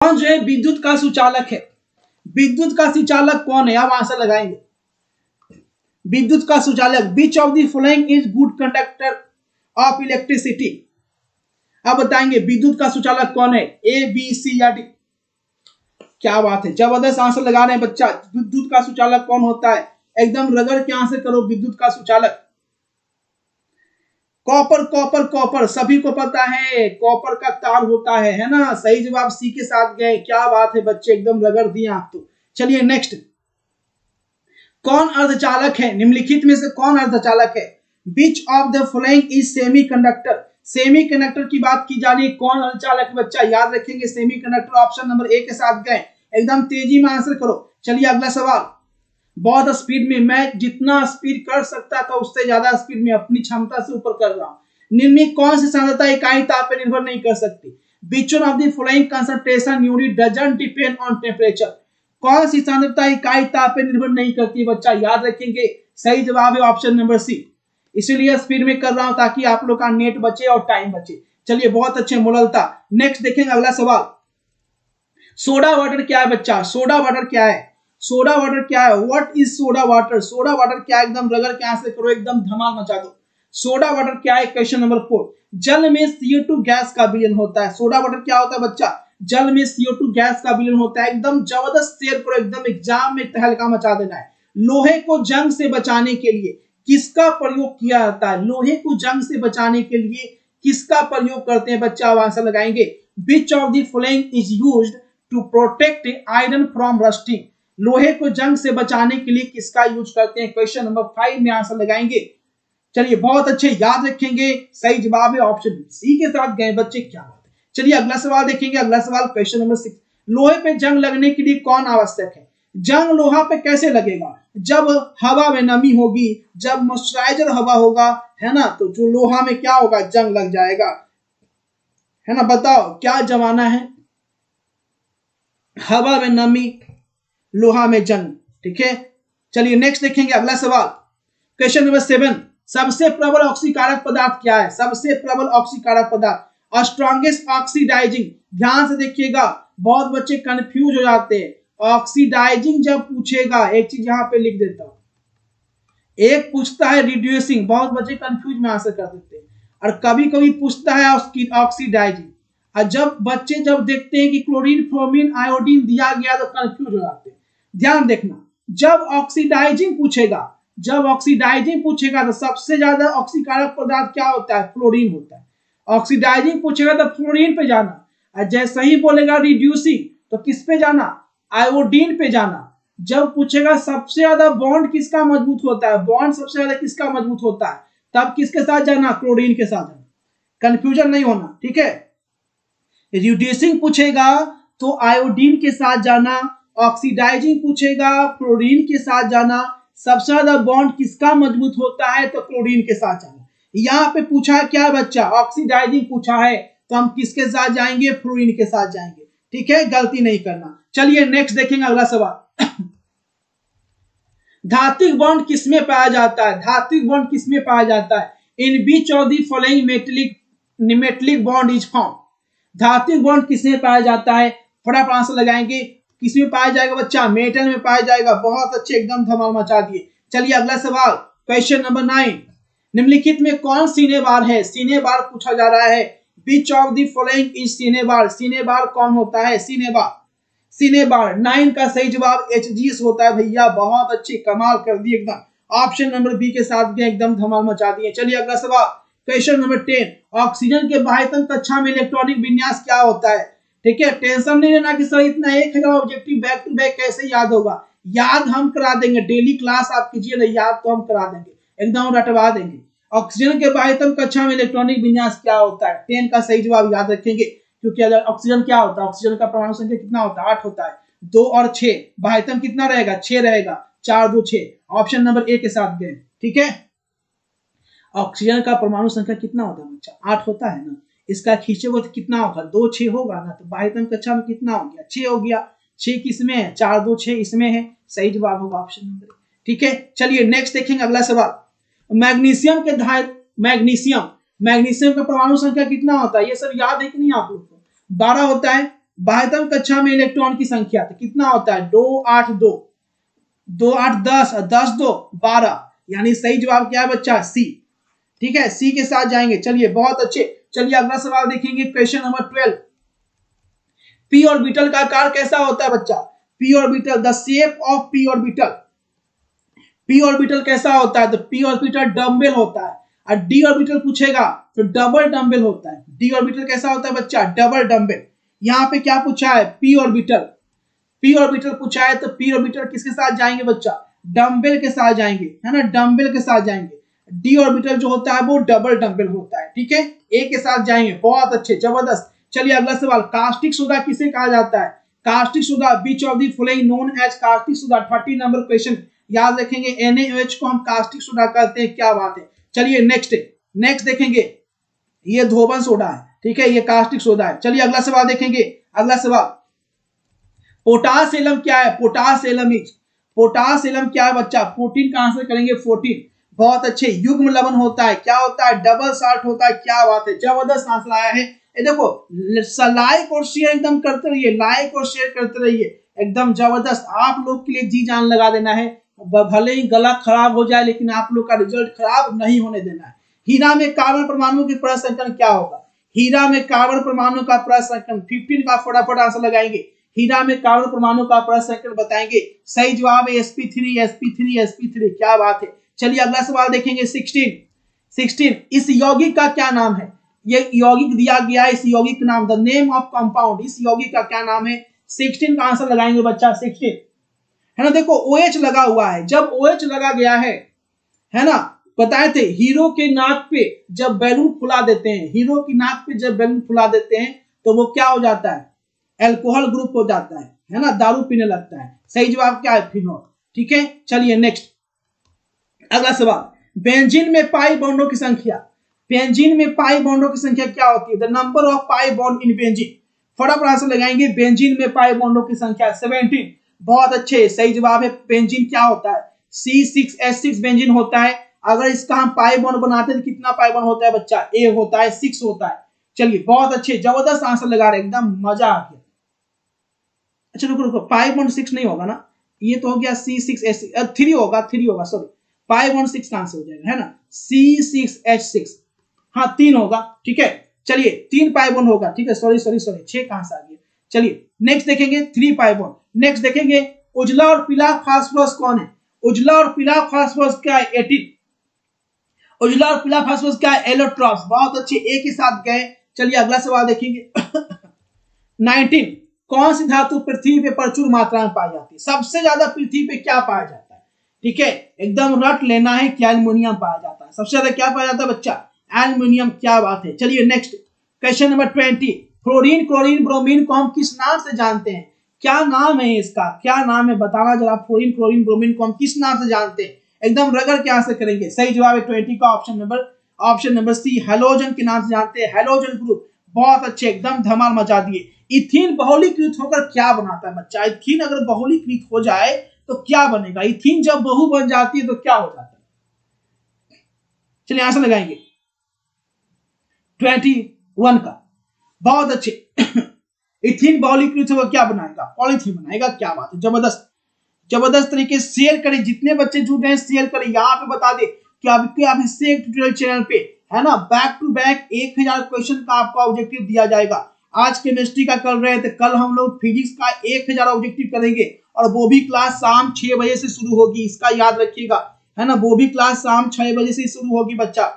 कौन जो है विद्युत का सुचालक है? विद्युत का सुचालक कौन है? आप आंसर लगाएंगे। विद्युत का सुचालक, विच of the following is good conductor of electricity? आप बताएंगे विद्युत का सुचालक कौन है? ए, बी, सी या डी? क्या बात है, जबरदस्त आंसर लगा रहे हैं बच्चा। विद्युत का सुचालक कौन होता है? एकदम रगड़ के आंसर करो। विद्युत का सुचालक कॉपर, कॉपर, कॉपर, सभी को पता है कॉपर का तार होता है ना। सही जवाब सी के साथ गए। क्या बात है बच्चे, एकदम रगड़ दिए आप तो। चलिए नेक्स्ट, कौन अर्धचालक है? निम्नलिखित में से कौन अर्धचालक है? विच of the following is semi conductor? Semi conductor की बात की जा रही है, कौन अर्धचालक है बच्चा? याद रखेंगे सेमी कंडक्टर। ऑप्शन नंबर ए के साथ गए। एकदम तेजी में आंसर करो। चलिए अगला सवाल, बहुत स्पीड में, मैं जितना स्पीड कर सकता था उससे ज्यादा स्पीड में अपनी क्षमता से ऊपर कर रहा हूं। निम्नलिखित कौन सी सांद्रता इकाई ताप पर निर्भर नहीं कर सकती? Which one of the following concentration unit doesn't depend on temperature? कौन सी सांद्रता इकाई ताप पर निर्भर नहीं करती बच्चा? याद रखेंगे सही जवाब है ऑप्शन नंबर सी। इसीलिए स्पीड में कर रहा हूं ताकि आप लोग का नेट बचे और टाइम बचे। चलिए बहुत अच्छे, मुललता। नेक्स्ट देखेंगे अगला सवाल, सोडा वाटर क्या है बच्चा? सोडा वाटर क्या है? सोडा वाटर क्या है? What is soda water? Soda water क्या है? एकदम रगड़ के आंसर करो, एकदम धमाल मचा दो। सोडा वाटर क्या है? क्वेश्चन नंबर 4, जल में CO2 गैस का विलयन होता है। सोडा वाटर क्या होता है बच्चा? जल में CO2 गैस का विलयन होता है। एकदम जबरदस्त शेयर करो, एकदम एग्जाम में तहलका मचा देना है। लोहे को जंग से बचाने के लिए किसका प्रयोग किया जाता है? लोहे को जंग से बचाने के लिए किसका प्रयोग करते हैं बच्चा? आप आंसर लगाएंगे। Which of the following is used to protect iron from rusting? लोहे को जंग से बचाने के लिए किसका यूज करते हैं? क्वेश्चन नंबर 5 में आंसर लगाएंगे। चलिए बहुत अच्छे, याद रखेंगे सही जवाब है ऑप्शन सी के साथ गए बच्चे। क्या बात है। चलिए अगला सवाल देखेंगे। अगला सवाल क्वेश्चन नंबर 6, लोहे पे जंग लगने के लिए कौन आवश्यक है? जंग लोहा पे कैसे लगेगा? जब हवा में नमी होगी, जब मॉइस्चराइजर हवा होगा, है ना, तो जो लोहा में क्या होगा? जंग लग जाएगा, है ना। बताओ क्या जमाना है? हवा में नमी, लोहा में जंग। ठीक है, चलिए नेक्स्ट देखेंगे अगला सवाल, क्वेश्चन नंबर 7, सबसे प्रबल ऑक्सीकारक पदार्थ क्या है? सबसे प्रबल ऑक्सीकारक पदार्थ, स्ट्रॉन्गेस्ट ऑक्सीडाइजिंग। ध्यान से देखिएगा, बहुत बच्चे कंफ्यूज हो जाते हैं। ऑक्सीडाइजिंग जब पूछेगा, एक चीज यहां पे लिख देता हूं, एक पूछता है रिड्यूसिंग, बहुत बच्चे कंफ्यूज में आंसर कर देते हैं, और कभी कभी पूछता है ऑक्सीडाइजिंग। और जब बच्चे देखते हैं कि क्लोरीन, फ्रोमीन, आयोडीन दिया गया तो कंफ्यूज हो जाते हैं। ध्यान देखना, जब ऑक्सीडाइजिंग पूछेगा तो सबसे ज्यादा ऑक्सीकारक पदार्थ क्या होता है? फ्लोरीन होता है। ऑक्सीडाइजिंग पूछेगा तो फ्लोरीन पे जाना, और जैसे ही बोलेगा रिड्यूसिंग तो किस पे जाना? आयोडीन पे जाना। जब पूछेगा सबसे ज्यादा बॉन्ड किसका मजबूत होता है, बॉन्ड सबसे ज्यादा किसका मजबूत होता है, तब किसके साथ जाना? क्लोरीन के साथ जाना। कंफ्यूजन नहीं होना, ठीक है। रिड्यूसिंग पूछेगा तो आयोडीन के साथ जाना, ऑक्सीडाइजिंग पूछेगा फ्लोरीन के साथ जाना, सबसे ज्यादा बॉन्ड किसका मजबूत होता है तो क्लोरीन के साथ जाना। यहाँ पे पूछा है क्या बच्चा? ऑक्सीडाइजिंग पूछा है, तो हम किसके साथ जाएंगे? फ्लोरीन के साथ जाएंगे। ठीक है, गलती नहीं करना। चलिए नेक्स्ट देखेंगे अगला सवाल, धात्विक बॉन्ड किसमें पाया जाता है? धात्विक बॉन्ड किसमें पाया जाता है? In which of the following metallic bond is found. धात्विक बॉन्ड किसमें पाया जाता है? फटाफट आंसर लगाएंगे। किसमें पाया जाएगा बच्चा? मेटल में पाया जाएगा। बहुत अच्छे, एकदम धमाल मचा दिए। चलिए अगला सवाल, क्वेश्चन नंबर 9, निम्नलिखित में कौन सीने बार है? सीने बार पूछा जा रहा है। Which of the following is सीने बार? सीने बार कौन होता है? सीने बार, सीने बार 9 का सही जवाब HGS होता है भैया। बहुत अच्छे, कमाल कर दिए एकदम। ऑप्शन नंबर बी के साथ भी एकदम धमाल मचा दिए। चलिए अगला सवाल, क्वेश्चन नंबर 10, ऑक्सीजन के बाह्यतम कक्षा में इलेक्ट्रॉनिक विन्यास क्या होता है? ठीक है, टेंशन नहीं लेना कि सर इतना एक है ऑब्जेक्टिव, बैक टू बैक कैसे याद होगा। याद हम करा देंगे, डेली क्लास आप कीजिए ना, याद तो हम करा देंगे, एकदम रटवा देंगे। ऑक्सीजन के बाह्यतम कक्षा में इलेक्ट्रॉनिक विन्यास क्या होता है? 10 का सही जवाब याद रखेंगे, क्योंकि अगर ऑक्सीजन क्या होता है? ऑक्सीजन का परमाणु संख्या कितना होता है? 8 होता है। 2 और 6, बाह्यतम कितना रहेगा? 6 रहेगा। 4 2 6, ऑप्शन नंबर ए के साथ गए। ठीक है, ऑक्सीजन का परमाणु संख्या कितना होता है बच्चा? 8 होता है ना। इसका खींचे हुए तो कितना होगा? 2 6 होगा ना, तो बाह्यतम कक्षा में कितना हो गया? 6 हो गया। 6 किसमें है? 4 2 6 इसमें है। सही जवाब होगा ऑप्शन नंबर। ठीक है, चलिए नेक्स्ट देखेंगे अगला सवाल, मैग्नीशियम के मैग्नीशियम का परमाणु संख्या कितना होता है? ये सब याद है कि नहीं आप लोग को? 12 होता है। 12वीं कक्षा में इलेक्ट्रॉन की संख्या तो कितना होता है 2 8 2 2 8 10 10 2 12, यानी सही जवाब क्या है बच्चा सी। ठीक है, सी के साथ जाएंगे। चलिए बहुत अच्छे। चलिए अगला सवाल देखेंगे, क्वेश्चन नंबर 12। पी ऑर्बिटल का आकार कैसा होता है बच्चा? P orbital, the shape of P orbital. P orbital कैसा होता है? तो पी ऑर्बिटल डम्बल होता है। और डी ऑर्बिटल पूछेगा तो डबल डम्बल होता है। डी ऑर्बिटल कैसा होता है बच्चा? Double dumbbell. यहाँ पे क्या पूछा है? P orbital. पी ऑर्बिटल पूछा है तो पी ऑर्बिटल किसके साथ जाएंगे बच्चा? डम्बल के साथ जाएंगे, है ना, डम्बल के साथ जाएंगे। डी ऑर्बिटल जो होता है वो डबल डम्बल होता है। ठीक है, ए के साथ जाएंगे। बहुत अच्छे, जबरदस्त। चलिए अगला सवाल, कास्टिक सोडा किसे कहा जाता है? Caustic soda, which of the following known as caustic soda. 30 number question याद रखेंगे। NaOH को हम कास्टिक सोडा कहते हैं। क्या बात है। चलिए नेक्स्ट देखेंगे, ये धोबन सोडा है। ठीक है, ये कास्टिक सोडा है। चलिए अगला सवाल देखेंगे। अगला सवाल, पोटास एलम क्या है? पोटास एलम क्या है बच्चा? 14 का आंसर करेंगे 14। बहुत अच्छे। युग्म लवण होता है। क्या होता है? डबल साल्ट होता है। क्या बात है, जबरदस्त आंसर आया है। ये देखो, लाइक और शेयर एकदम करते रहिए, लाइक और शेयर करते रहिए, एकदम जबरदस्त। आप लोग के लिए जी जान लगा देना है। भले ही गला खराब हो जाए लेकिन आप लोग का रिजल्ट खराब नहीं होने देना है। हीरा में कार्बन परमाणु की परसंख्यन क्या होगा? हीरा में कार्बन परमाणु का परसंख्यन 15 का फटाफट आंसर लगाएंगे। हीरा में कार्बन परमाणु का परसंख्यन बताएंगे। सही जवाब है sp3। क्या बात है। चलिए अगला सवाल देखेंगे 16। इस यौगिक का क्या नाम है? ये यौगिक दिया गया है, इस यौगिक का नाम, द नेम ऑफ कंपाउंड, इस यौगिक का क्या नाम है? 16 का आंसर लगाएंगे बच्चा 16, है ना। देखो OH लगा हुआ है। जब OH लगा गया है ना, बताए थे हीरो के नाक पे जब बैलून फुला देते हैं, हीरो की नाक पे जब बैलून फुला देते हैं तो वो क्या हो जाता है? एल्कोहल ग्रुप हो जाता है ना, दारू पीने लगता है। सही जवाब क्या है? फिनॉल। ठीक है, चलिए नेक्स्ट अगला सवाल, बेंजीन में पाई बॉन्डों की संख्या। बेंजीन में पाई बॉन्डों की संख्या क्या होती है? The number of pi bond in benzene. फटाफट आंसर लगाएंगे। बेंजीन में पाई बॉन्डों की संख्या 17। बहुत अच्छे, सही जवाब है। बेंजीन क्या होता है? C6H6 बेंजीन होता है। अगर इसका हम पाई बॉन्ड बनाते हैं तो कितना पाई बॉन्ड होता है बच्चा? A होता है, 6 होता है। चलिए बहुत अच्छे, जबरदस्त आंसर लगा रहे, एकदम मजा आ गया। अच्छा रुको, पाई बॉन्ड 6 नहीं होगा ना, ये तो हो गया C6H6, 3 होगा सॉरी। पाई बॉन्ड 6 का आंसर हो जाएगा, है ना, C6H6। हाँ 3 होगा। ठीक है, चलिए 3 पाई बॉन्ड होगा। ठीक है, सॉरी 6 कहां से आ गया। चलिए नेक्स्ट देखेंगे 3 पाई बॉन्ड। नेक्स्ट देखेंगे उजला और पीला फास्फोरस कौन है? उजला और पीला फास्फोरस क्या है? 18। उजला और पीला फास्फोरस क्या है? एलोट्रॉप्स। बहुत अच्छे, ए के साथ गए। चलिए अगला सवाल देखेंगे 19। कौन सी धातु पृथ्वी पे प्रचुर मात्रा में पाई जाती है? सबसे ज्यादा पृथ्वी पे क्या पाया जाता है? ठीक है, एकदम रट लेना है कि एल्युमिनियम पाया जाता है। सबसे ज्यादा क्या पाया जाता है बच्चा? एल्युमिनियम। क्या बात है। चलिए next question number 20। Fluorine, chlorine, bromine को हम किस नाम से जानते हैं? क्या नाम है इसका? क्या नाम है बताना जरा। फ्लोरीन, क्लोरीन, ब्रोमीन को हम किस नाम से जानते हैं? एकदम रगड़ के आंसर करेंगे। सही जवाब है 20 का ऑप्शन नंबर सी, हेलोजन के नाम से जानते हैं। Halogen group. बहुत अच्छे, एकदम धमाल मचा दिए। इथीन बहुलीकृत होकर क्या बनाता है बच्चा? इथीन अगर बहुलीकृत हो जाए तो क्या बनेगा? इथीन जब बहु बन जाती है तो क्या हो जाता है? चलिए आंसर लगाएंगे 21 का। बहुत अच्छे इथीन बहुलीकृत होकर क्या बनाएगा? पॉलीथीन बनाएगा। क्या बात है, जबरदस्त तरीके से शेयर करें। जितने बच्चे जुड़ रहे हैं शेयर करें। यहाँ पे बता दे कि आप इससे ट्यूटोरियल चैनल पे, है ना, बैक टू बैक 1000 क्वेश्चन का आपका ऑब्जेक्टिव दिया जाएगा। आज केमिस्ट्री का कर रहे थे, कल हम लोग फिजिक्स का 1000 ऑब्जेक्टिव करेंगे और वो भी क्लास शाम 6 बजे से शुरू होगी। इसका याद रखिएगा, है ना, वो भी क्लास शाम 6 बजे से शुरू होगी बच्चा।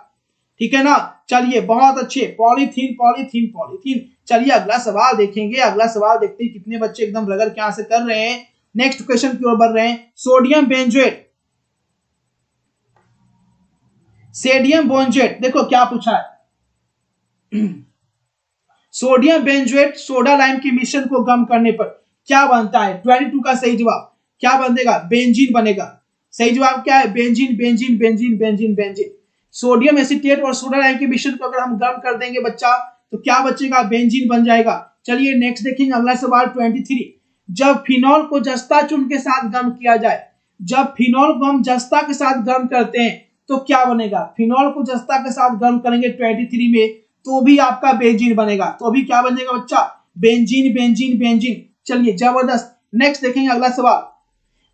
ठीक है ना। चलिए बहुत अच्छे, पॉलीथीन। चलिए अगला सवाल देखेंगे। अगला सवाल देखते हैं कितने बच्चे एकदम रगड़ के आंसर कर रहे हैं। नेक्स्ट क्वेश्चन की ओर बढ़ रहे हैं। सोडियम बेंजोएट, देखो क्या पूछा है। सोडियम बेंजोएट सोडा लाइम के मिश्रण को गर्म करने पर क्या बनता है? 22 का सही जवाब क्या बनेगा? बेंजीन बनेगा। सही जवाब क्या है? बेंजीन। सोडियम एसीटेट और सोडा लाइम के मिश्रण को अगर हम गर्म कर देंगे बच्चा तो क्या बचेगा? बेंजीन बन जाएगा। चलिए नेक्स्ट देखेंगे अगला सवाल 23। जब फिनॉल को जस्ता चूर्ण के साथ गर्म किया जाए, जब फिनॉल को हम जस्ता के साथ गर्म करते हैं तो क्या बनेगा? फिनॉल को जस्ता के साथ गर्म करेंगे 23 में तो भी आपका बेंजीन बनेगा। तो अभी क्या बनेगा बच्चा? Benzene benzene benzene. चलिए जबरदस्त। नेक्स्ट देखेंगे अगला सवाल,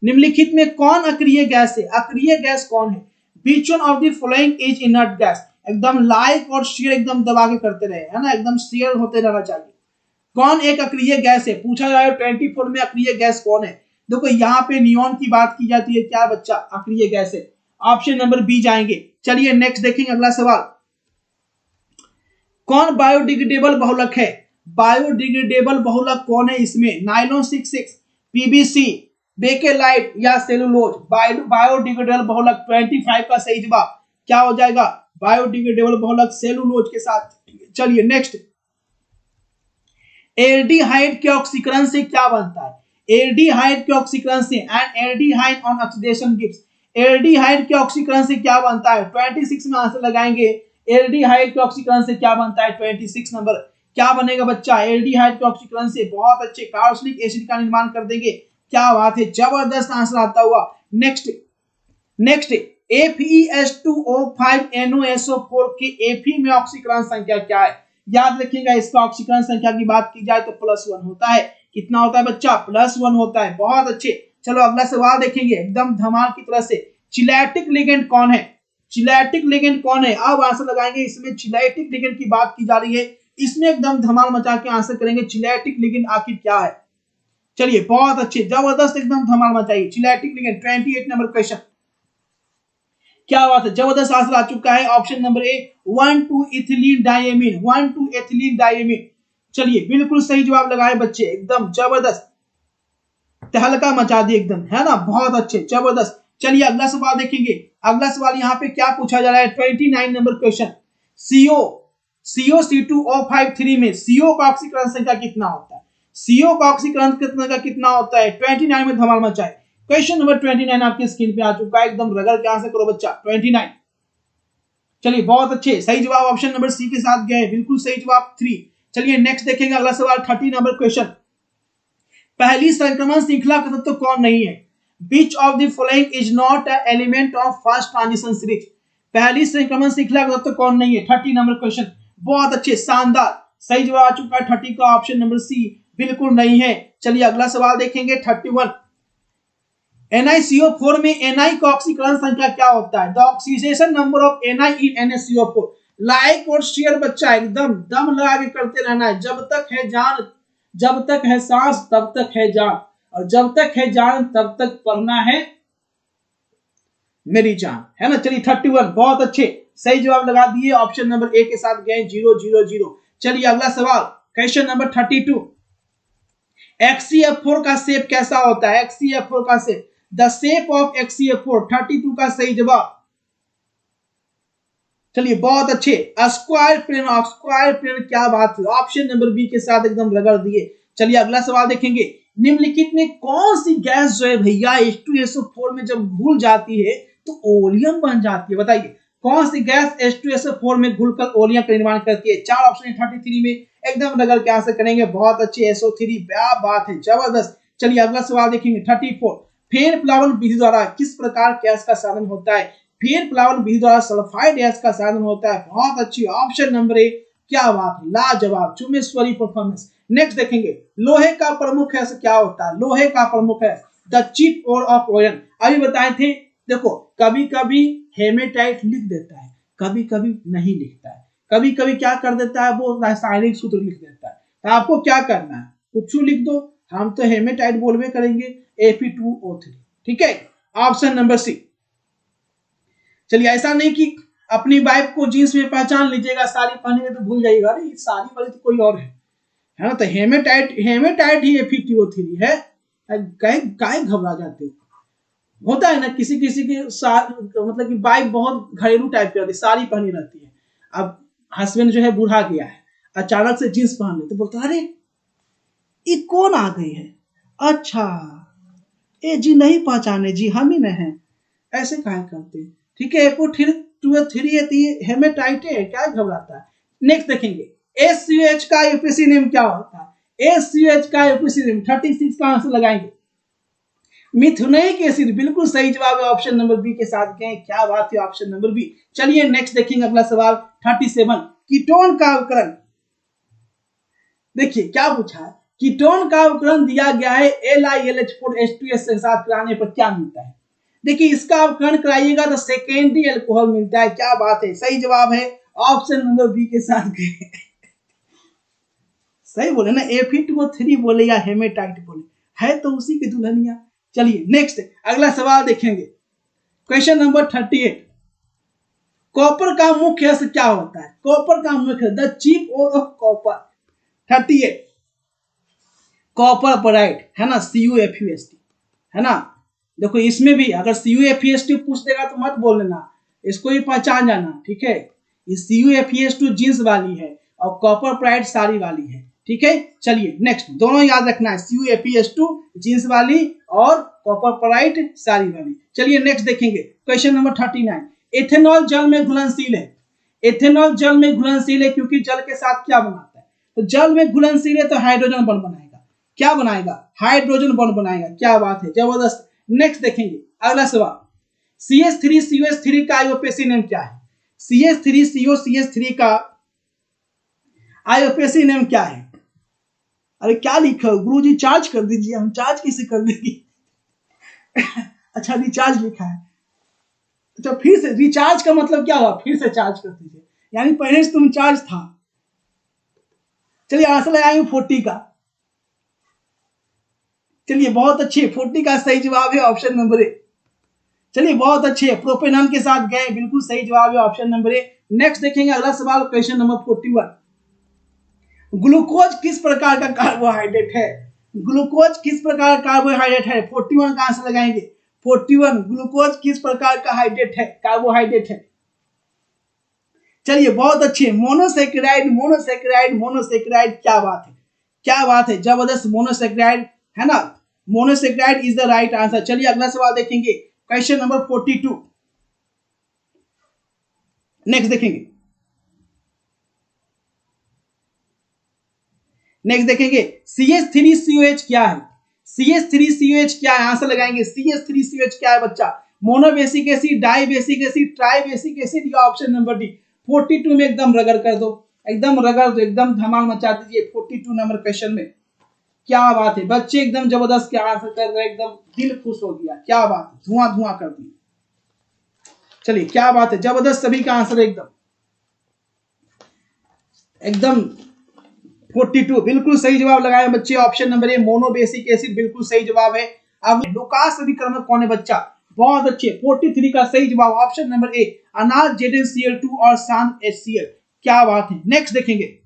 निम्नलिखित में कौन अक्रिय गैस है? अक्रिय गैस कौन है? Which one of the following is inert gas? एकदम लाइक और शेयर एकदम दबा के करते रहे, है ना, एकदम शेयर होते रहना चाहिए। कौन एक अक्रिय गैस है? पूछा जाए 24 में अक्रिय गैस कौन है? देखो यहाँ पे नियॉन की बात की जाती है, क्या बच्चा अक्रिय गैस है? ऑप्शन नंबर बी जाएंगे। चलिए नेक्स्ट देखेंगे अगला सवाल, कौन बायोडिग्रेडेबल बहुलक है? बायोडिग्रेडेबल बहुलक कौन है इसमें? नायलॉन 66, पीवीसी, बेकेलाइट या सेलुलोज? बायोडिग्रेडेबल बहुलक 25 का सही जवाब क्या हो जाएगा? बायोडिग्रेडेबल बहुलक सेलुलोज के साथ। चलिए नेक्स्ट, एल्डिहाइड के ऑक्सीकरण से क्या बनता है? एल्डिहाइड के ऑक्सीकरण से, and aldehyde on oxidation gives. Aldehyde के ऑक्सीकरण से क्या बनता है? 26 में आंसर लगाएंगे। एल्डिहाइड के ऑक्सीकरण से क्या बनता है? 26 नंबर क्या बनेगा बच्चा? एल्डिहाइड के ऑक्सीकरण से बहुत अच्छे कार्बोक्सिलिक एसिड का निर्माण कर देंगे। क्या बात है, जबरदस्त आंसर आता हुआ। नेक्स्ट FeS2O5NoSO4 के Fe में ऑक्सीकरण संख्या क्या है? याद रखिएगा, इसका ऑक्सीकरण संख्या की बात की जाए तो +1 होता है। कितना होता है बच्चा? +1 होता है। बहुत अच्छे। चलो अगला सवाल देखेंगे एकदम धमाल की तरह से, चिलैटिक लिगेंड कौन है? चिलैटिक लिगेंड कौन है? अब आंसर लगाएंगे। इसमें चिलैटिक लिगेंड की बात की जा रही है, इसमें एकदम धमाल मचा के आंसर करेंगे। चिलैटिक लिगेंड आखिर क्या है? चलिए बहुत अच्छे, जबरदस्त, एकदम धमाल मचाइए। Chelating ligand 28 number question. क्या बात है, जबरदस्त आंसर आ चुका है। ऑप्शन नंबर ए 1,2-इथिलीन डायमीन, 1,2-इथिलीन डायमीन। चलिए बिल्कुल सही जवाब लगाए बच्चे, एकदम जबरदस्त, तहलका मचा दिए एकदम, है ना, बहुत अच्छे, जबरदस्त। चलिए अगला सवाल देखेंगे। अगला सवाल यहाँ पे क्या पूछा जा रहा है? 29 नंबर क्वेश्चन, CO2O53 में CO का ऑक्सीकरण संख्या कितना होता है? CO का ऑक्सीकरण कितना होता है? 29 में धमाल मचाए। क्वेश्चन नंबर 29 आपकी स्क्रीन पे आ चुका है, एकदम रगड़ के आंसर करो बच्चा। 29। चलिए बहुत अच्छे, सही जवाब ऑप्शन नंबर सी के साथ गए, बिल्कुल सही जवाब 3। चलिए नेक्स्ट देखेंगे अगला सवाल, 30 नंबर क्वेश्चन, पहली संक्रमण श्रृंखला का तत्व कौन नहीं है? Which of the following is not an element of first transition series? पहली संक्रमण श्रृंखला का तत्व कौन नहीं है? 30 नंबर क्वेश्चन, बहुत अच्छे, शानदार, सही जवाब आ चुका है 30 का, ऑप्शन नंबर सी बिल्कुल नहीं है। चलिए अगला सवाल देखेंगे 31, NiCO4 में Na का ऑक्सीकरण संख्या क्या होता है? The oxidation number of Na in NaCO4। Like और शेयर बच्चा एकदम दम लगा के करते रहना है। जब तक है जान, जब तक है सांस तब तक है जान, और जब तक है जान तब तक पढ़ना है मेरी जान, है ना। चलिए 31, बहुत अच्छे, सही जवाब लगा दिए, ऑप्शन नंबर ए के साथ गए 000। चलिए अगला सवाल, क्वेश्चन नंबर 32, XCF4 का शेप कैसा होता है? XCF4 का shape, the shape of XCF4, 32 का सही जवाब। चलिए बहुत अच्छे, स्क्वायर प्लेन, स्क्वायर प्लेन, क्या बात है, ऑप्शन नंबर बी के साथ एकदम रगड़ दिए। चलिए अगला सवाल देखेंगे, निम्नलिखित में कौन सी गैस जो है भैया H2SO4 में जब घुल जाती है तो ओलियम बन जाती है? बताइए कौन सी गैस H2SO4 में घुलकर ओलियम का निर्माण करती है? 4 ऑप्शन 33 में एकदम रगड़ के आंसर करेंगे, बहुत अच्छे, SO3, क्या बात है, जबरदस्त। चलिए अगला सवाल देखेंगे 34, फेन प्लावन विधि द्वारा किस प्रकार गैस का साधन होता है? फेन प्लावन विधि द्वारा सल्फाइड गैस का साधन होता है, बहुत अच्छी, ऑप्शन नंबर ए, क्या बात है, लाजवाब, चुमेश्वरी परफॉर्मेंस। नेक्स्ट देखेंगे, लोहे का प्रमुख है क्या होता है? लोहे का प्रमुख है द चिप और ऑफ आयरन। अभी बताए थे, देखो कभी कभी हेमेटाइट लिख देता है, कभी कभी नहीं लिखता है, कभी कभी क्या कर देता है वो रासायनिक सूत्र लिख देता है। तो आपको क्या करना है, कुछ लिख दो, हम तो हेमेटाइट बोलवे करेंगे, Fe2O3, ठीक है, ऑप्शन नंबर सी। चलिए ऐसा नहीं कि अपनी वाइफ को जींस में पहचान लीजिएगा, साड़ी पहनेंगे तो भूल जाइएगा, अरे साड़ी वाली तो कोई और है ना। तो हेमेटाइट ही Fe2O3 है, काहे घबरा जाते हो? होता है ना किसी किसी के साथ, मतलब कि वाइफ बहुत घरेलू टाइप की रहती है, साड़ी पहनी रहती है, अब हस्बैंड जो है बूढ़ा गया है, अचानक से जींस पहन ले तो बोलता अरे ये कौन आ गई है, अच्छा ए जी नहीं पहचाने जी, हम ही नहीं हैं, ऐसे काहे करते हैं, ठीक है, Fe2O3 है तो ये हेमेटाइट है, क्या घबराता है। नेक्स्ट देखेंगे, HCOH का यूपीसी नेम क्या होता है? HCOH का यूपीसी नेम 36 का आंसर लगाएंगे, मिथुनिक एसिड, बिल्कुल सही जवाब है, ऑप्शन नंबर बी के साथ गए, क्या बात है, ऑप्शन नंबर बी। चलिए नेक्स्ट देखेंगे अगला सवाल 37, कीटोन का अवकरण, देखिए क्या पूछा है, कीटोन का उपकरण दिया गया है LiLH4H2S के साथ कराने पर क्या मिलता है। देखिए इसका उपकरण कराइएगा तो सेकेंडरी अल्कोहल मिलता है। क्या बात है, सही जवाब है ऑप्शन नंबर बी के साथ सही बोले ना, Fe2O3 बोले या हेमेटाइट बोले, है तो उसी की दुल्हनिया। चलिए नेक्स्ट अगला सवाल देखेंगे, क्वेश्चन नंबर 38। कॉपर का मुख्य अस्त्र क्या होता है। कॉपर का मुख्य, the chief ore of copper. 38 copper pyrite है ना, CuFeSt है ना। देखो इसमें भी अगर CuFeSt पूछ देगा तो मत बोल लेना, इसको ही पहचान जाना, ठीक है। ये CuFeS2 जींस वाली है और कॉपर पराइट साड़ी वाली है, ठीक है। चलिए नेक्स्ट, दोनों याद रखना है, CuFeS2 जींस वाली और कॉपर पराइट साड़ी वाली। चलिए नेक्स्ट देखेंगे, क्वेश्चन नंबर 39। एथेनॉल जल में घुलनशील है। एथेनॉल जल में घुलनशील है क्योंकि जल के साथ क्या बनाता है, तो जल में घुलनशील है तो हाइड्रोजन बॉन्ड बनाएगा। क्या बनाएगा, हाइड्रोजन बॉन्ड बनाएगा। क्या बात है, जबरदस्त। नेक्स्ट देखेंगे अगला सवाल, CH3COH3 का आईयूपीएसी नेम क्या है। CH3COCH3 का आईयूपीएसी नेम क्या है। अरे क्या लिखा है गुरुजी, चार्ज कर दीजिए। हम चार्ज किसे कर देंगे अच्छा रिचार्ज लिखा है, अच्छा फिर से रिचार्ज का मतलब क्या हुआ, फिर से चार्ज कर दीजिए, यानी पहले से तुम चार्ज था। चलिए आंसर लगाएंगे 40 का। चलिए बहुत अच्छे, 40 का सही जवाब है ऑप्शन नंबर ए। चलिए बहुत अच्छे, प्रोपेनॉल के साथ गए, बिल्कुल सही जवाब है ऑप्शन नंबर ए। नेक्स्ट देखेंगे अगला सवाल, क्वेश्चन नंबर 41। ग्लूकोज किस प्रकार का कार्बोहाइड्रेट है। ग्लूकोज किस प्रकार का कार्बोहाइड्रेट है, 41 का आंसर लगाएंगे। 41 ग्लूकोज किस प्रकार का हाइड्रेट है, कार्बोहाइड्रेट है। चलिए बहुत अच्छे, मोनोसेक्राइड मोनोसेक्राइड मोनोसेक्राइड। क्या बात है, क्या बात है, जबरदस्त, मोनोसेक्राइड है ना, monosaccharide is the right answer. चलिए अगला सवाल देखेंगे, क्वेश्चन नंबर 42। नेक्स्ट देखेंगे, नेक्स्ट देखेंगे CH3COH क्या है। CH3COH क्या है, आंसर लगाएंगे। CH3COH क्या है बच्चा, monobasic acid, dibasic acid, tribasic acid या ऑप्शन नंबर डी। 42 में एकदम रगड़ कर दो, एकदम रगड़ दो, एकदम धमाल मचा दीजिए 42 नंबर क्वेश्चन में। क्या बात है बच्चे, एकदम जबरदस्त क्या आंसर कर रहे हैं, एकदम दिल खुश हो गया। क्या बात है, धुआं धुआं कर दिया। चलिए क्या बात है, जबरदस्त, सभी का आंसर एकदम एकदम 42 बिल्कुल सही जवाब लगाए बच्चे, ऑप्शन नंबर ए मोनोबेसिक एसिड बिल्कुल सही जवाब है। अब लुकास अभिकर्मक कौन है बच्चा, बहुत अच्छे, 43 का सही जवाब ऑप्शन नंबर ए अनाज ZnCl2 और शांत HCl। क्या बात है। नेक्स्ट देखेंगे,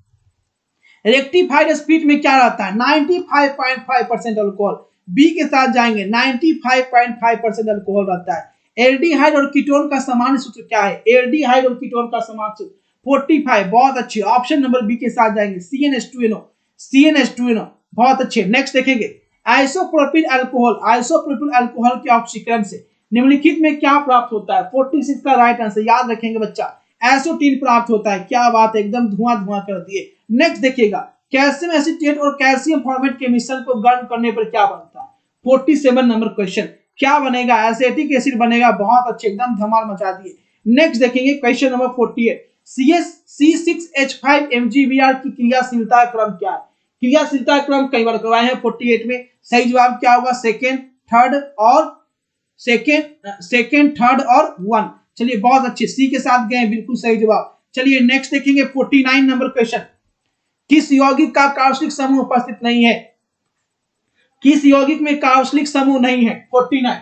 रेक्टिफाइड स्पीड में क्या रहता है, 95.5% अल्कोहल। बी के साथ जाएंगे, 95.5% अल्कोहल रहता है। एल्डिहाइड और कीटोन का सामान्य सूत्र क्या है, एल्डिहाइड और कीटोन का सामान्य सूत्र 45, बहुत अच्छे, ऑप्शन नंबर बी के साथ जाएंगे, CnH2NO, CnH2NO, बहुत अच्छे। नेक्स्ट देखेंगे, आइसोप्रोपिल अल्कोहल, आइसोप्रोपिल अल्कोहल के ऑक्सीकरण से निम्नलिखित में क्या प्राप्त होता है। 46 का राइट आंसर, याद रखेंगे बच्चा, एसोटीन प्राप्त होता है। क्या बात है, एकदम धुआं धुआं कर दिए। नेक्स्ट देखिएगा, कैल्शियम एसीटेट और कैल्शियम फॉर्मेट के मिश्रण को गर्म करने पर क्या बनता है। 47 नंबर क्वेश्चन, क्या बनेगा, एसिटिक एसिड बनेगा। बहुत अच्छे, एकदम धमाल मचा दिए। नेक्स्ट देखेंगे क्वेश्चन नंबर 48, C6H5 MgBr की क्रियाशीलता क्रम क्या है। क्रियाशीलता क्रम कई बार करवाए हैं 48 में, सही जवाब क्या होगा, सेकेंड, थर्ड और 1। चलिए बहुत अच्छे, सी के साथ गए, बिल्कुल सही जवाब। चलिए नेक्स्ट देखेंगे 49 नंबर क्वेश्चन, किस यौगिक का कार्बोक्सिलिक समूह उपस्थित नहीं है। किस यौगिक में कार्बोक्सिलिक समूह नहीं है, 49,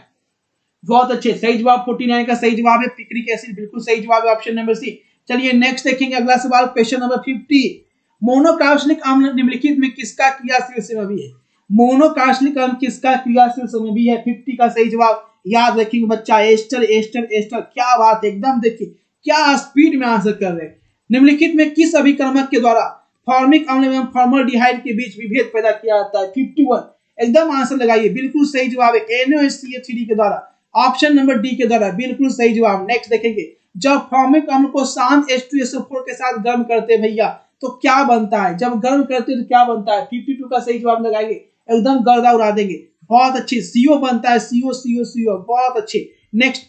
बहुत अच्छे, सही जवाब 49 का सही जवाब है पिक्रिक एसिड, बिल्कुल सही जवाब है ऑप्शन नंबर सी। चलिए नेक्स्ट देखेंगे अगला सवाल, क्वेश्चन नंबर 50, मोनोकार्बोक्सिलिक अम्ल निम्नलिखित में किसका क्रियाशील समूह है। मोनोकार्बोक्सिलिक अम्ल किसका क्रियाशील समूह है, 50 का सही जवाब, याद रखेंगे बच्चा, एस्टर एस्टर एस्टर। क्या बात, एकदम देखिए क्या स्पीड में आंसर कर रहे हैं। निम्नलिखित में किस अभिकर्मक के द्वारा फॉर्मिक अम्ल एवं फॉर्मल्डिहाइड के बीच विभेद पैदा किया जाता है, 51, एकदम आंसर लगाइए, बिल्कुल सही जवाब है NaOH के द्वारा, ऑप्शन नंबर डी के द्वारा, बिल्कुल सही जवाब। नेक्स्ट देखेंगे, जब फॉर्मिक अम्ल को शांत H2SO4 के साथ गर्म करते हैं भैया तो क्या बनता है, जब गर्म करते हैं तो क्या बनता है, 52 का सही जवाब लगाएंगे, एकदम गर्दा उड़ा देंगे। बहुत अच्छे, CO बनता है, CO, बहुत अच्छे। नेक्स्ट,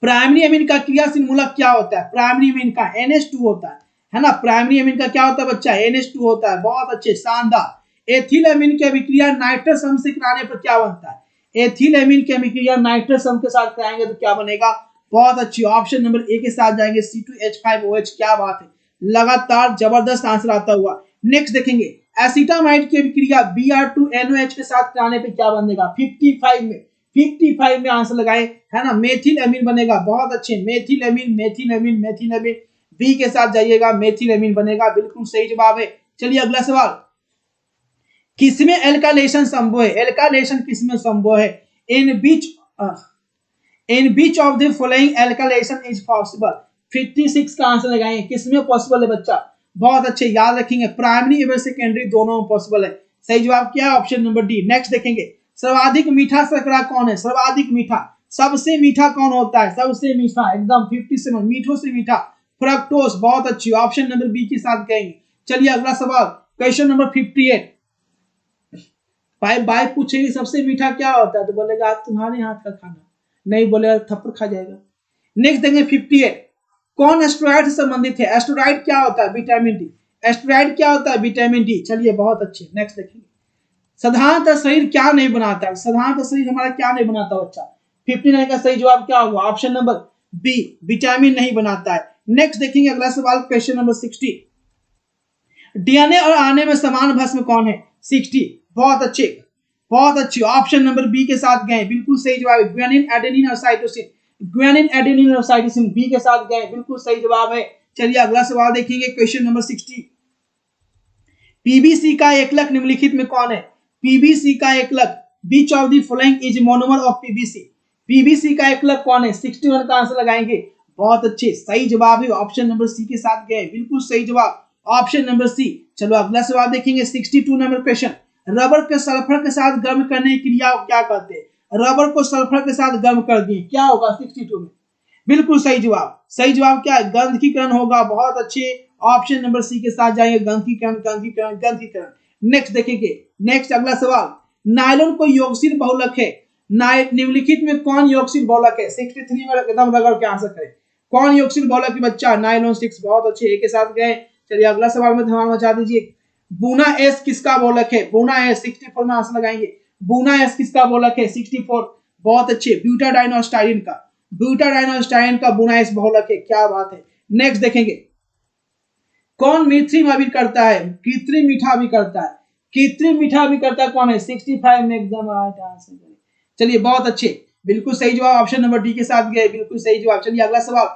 प्राइमरी अमीन का क्रियाशील मूलक क्या होता है, प्राइमरी अमीन का NH2 होता है ना। प्राइमरी एमीन का क्या होता है बच्चा, NH2 होता है। बहुत अच्छे, शानदार। एथिल एमीन की अभिक्रिया नाइट्रस अम्ल से कराने पर क्या बनता है, एथिल एमीन की अभिक्रिया नाइट्रस अम्ल के साथ कराएंगे तो क्या बनेगा, बहुत अच्छी, ऑप्शन नंबर ए के साथ जाएंगे, C2H5OH। क्या बात है, लगातार जबरदस्त आंसर आता हुआ। नेक्स्ट देखेंगे, एसिटामाइड की अभिक्रिया Br2NOH के साथ कराने पे क्या बनेगा, 55 में आंसर लगाए, है ना। मेथिल एमीन बनेगा। बहुत अच्छे, methyl amine, methyl amine, methyl amine, B के साथ जाइएगा, मेथिल एमीन बनेगा। बिल्कुल सही जवाब है। चलिए अगला सवाल, किसमें एल्काइलेशन संभव है, एल्काइलेशन किसमें संभव है, in which of the following alkylation is possible. 56 का आंसर लगाएंगे, किसमें पॉसिबल है बच्चा, बहुत अच्छे, याद रखेंगे, प्राइमरी एवं सेकेंडरी दोनों में पॉसिबल है। सही जवाब क्या है, ऑप्शन नंबर डी। नेक्स्ट देखेंगे, सर्वाधिक मीठा शर्करा कौन है, सर्वाधिक मीठा, सबसे मीठा कौन होता है, सबसे मीठा एकदम 57 मीठों से मीठा, फ्रक्टोज। बहुत अच्छी, ऑप्शन नंबर बी के साथ गएंगे। चलिए अगला सवाल, क्वेश्चन नंबर 58। भाई पूछेगी सबसे मीठा क्या होता है तो बोलेगा तुम्हारे हाथ का खाना, नहीं बोलेगा थप्पड़ खा जाएगा। नेक्स्ट देंगे 58, कौन एस्टेरॉइड से संबंधित है, एस्टेरॉइड क्या होता है, विटामिन डी। एस्टेरॉइड क्या होता है, विटामिन डी। चलिए बहुत अच्छे, नेक्स्ट देखेंगे, साधारणतः शरीर क्या नहीं बनाता है, साधारणतः शरीर हमारा क्या नहीं बनाता बच्चा। 59 का सही जवाब क्या होगा, ऑप्शन नंबर बी, विटामिन नहीं बनाता है। नेक्स्ट देखेंगे अगला सवाल, क्वेश्चन नंबर 60, डीएनए और आरएनए में समान भस्म कौन है, 60। बहुत अच्छे, बहुत अच्छी, ऑप्शन नंबर बी के साथ गए, बिल्कुल सही जवाब है, ग्वानिन, एडेनिन और साइटोसिन। ग्वानिन, एडेनिन और साइटोसिन, बी के साथ गए, बिल्कुल सही जवाब है। चलिए अगला सवाल देखेंगे, क्वेश्चन नंबर 60, पीबीसी का एकलक निम्नलिखित में कौन है, पीबीसी का एकलक, which of the following is monomer of PBC. PBC का एकलक कौन है, 61 का आंसर लगाएंगे। बहुत अच्छे, सही जवाब है, ऑप्शन नंबर सी के साथ गए, बिल्कुल सही जवाब, ऑप्शन नंबर सी। चलो अगला सवाल देखेंगे, 62 नंबर क्वेश्चन, रबर के सल्फर के साथ गर्म करने की क्रिया क्या कहते हैं, रबर को सल्फर के साथ गर्म कर दिए, क्या होगा 62 में, बिल्कुल सही जवाब। सही जवाब क्या है, गंधकीकरण होगा। बहुत अच्छे, ऑप्शन नंबर सी के साथ जाएंगे, गंधकीकरण, गंधकीकरण, गंधकीकरण। नेक्स्ट देखेंगे, नेक्स्ट अगला सवाल, नायलॉन को योगशील बहुलक है, निम्नलिखित में कौन योगशील बहुलक है, 63 में एकदम रगड़ के आंसर करें, कौन योगशील बहुलक है बच्चा, नायलॉन 6। बहुत अच्छे, एक के साथ गए। चलिए अगला सवाल में धमाल मचा दीजिए, बूना एस किसका बहुलक है, बूना एस, 64 में आंसर लगाएंगे, बूना एस किसका बहुलक है, 64। बहुत अच्छे, ब्यूटाडाइन और स्टाइरिन का, ब्यूटाडाइन और स्टाइरिन का बूना एस बहुलक है, क्या बात है। नेक्स्ट देखेंगे, कौन कृत्रिम अभी करता है, कृत्रिम मीठा भी करता है, कृत्रिम मीठा भी करता है कौन है, 65 में एकदम राइट आंसर। चलिए बहुत अच्छे, बिल्कुल सही जवाब, ऑप्शन नंबर डी के साथ गए, बिल्कुल सही जवाब। चलिए अगला सवाल,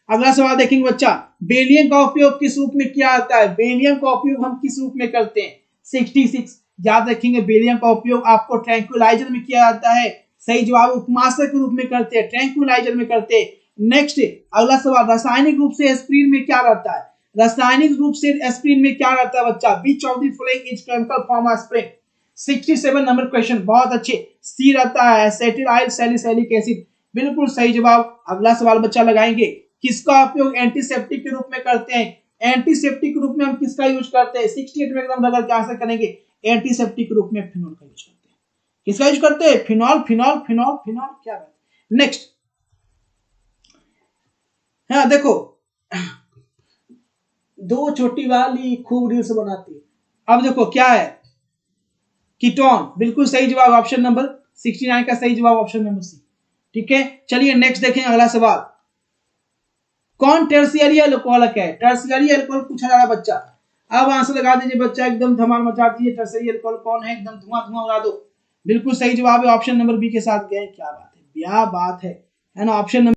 अगला सवाल देखेंगे बच्चा, बेरिलियम का उपयोग किस रूप में किया जाता है, बेरिलियम का उपयोग हम किस रूप में करते हैं, 66। याद रखेंगे, बेरिलियम का उपयोग आपको ट्रैंक्विलाइजर में किया जाता है। सही जवाब, उपमाशक के रूप में करते हैं, ट्रैंक्विलाइजर में करते हैं। नेक्स्ट अगला सवाल, रासायनिक रूप से एस्पिरिन में क्या रहता है, रासायनिक रूप से एस्पिरिन में क्या रहता है बच्चा, which of the following is chemical form of aspirin. 67 number question, बहुत अच्छे, सी रहता है, एसिटाइल सैलिसिलिक एसिड, बिल्कुल सही जवाब। अगला सवाल बच्चा लगाएंगे, किसका उपयोग एंटीसेप्टिक के रूप में करते हैं, एंटीसेप्टिक के रूप में हम किसका यूज करते हैं, 68 में एकदम रगड़ के आंसर करेंगे, एंटीसेप्टिक के रूप में फिनॉल का यूज करते हैं। किसका यूज करते हैं, फिनॉल, फिनॉल, फिनॉल, फिनॉल, क्या बात। नेक्स्ट, हाँ देखो, दो छोटी वाली खूब रील्स बनाती है। अब देखो क्या है, कीटोन, बिल्कुल सही जवाब, ऑप्शन नंबर 69 का सही जवाब, ऑप्शन नंबर सी। ठीक है, चलिए नेक्स्ट देखें अगला सवाल, कौन टर्शियरी अल्कोहलिक है, टर्शियरी अल्कोहल पूछा जा रहा है बच्चा। अब आंसर लगा दीजिए बच्चा, एकदम धमाल मचा दीजिए, टर्शियरी अल्कोहल कौन है, एकदम धुआं धुआं उड़ा दो। बिल्कुल सही जवाब है, ऑप्शन नंबर बी के साथ गए, क्या बात है, क्या बात है ना, ऑप्शन नंबर